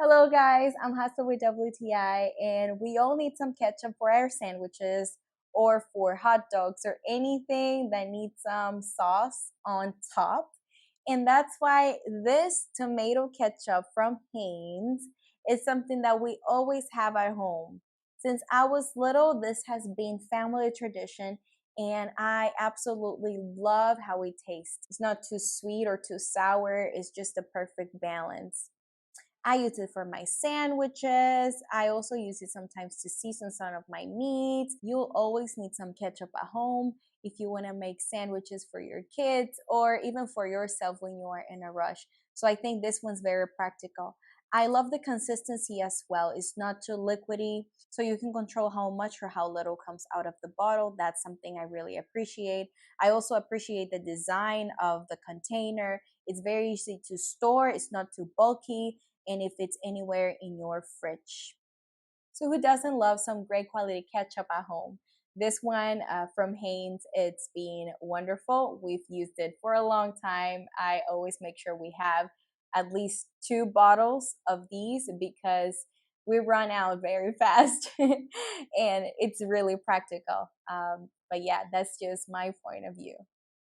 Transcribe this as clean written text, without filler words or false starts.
Hello, guys. I'm Hassa with WTI, and we all need some ketchup for our sandwiches or for hot dogs or anything that needs some sauce on top. And that's why this tomato ketchup from Heinz is something that we always have at home. Since I was little, this has been family tradition, and I absolutely love how it tastes. It's not too sweet or too sour, it's just the perfect balance. I use it for my sandwiches. I also use it sometimes to season some of my meats. You'll always need some ketchup at home if you want to make sandwiches for your kids or even for yourself when you are in a rush. So I think this one's very practical. I love the consistency as well. It's not too liquidy, so you can control how much or how little comes out of the bottle. That's something I really appreciate. I also appreciate the design of the container. It's very easy to store, it's not too bulky, and if it's anywhere in your fridge. So who doesn't love some great quality ketchup at home? This one from Heinz, it's been wonderful. We've used it for a long time. I always make sure we have at least 2 bottles of these because we run out very fast and it's really practical. But yeah, that's just my point of view.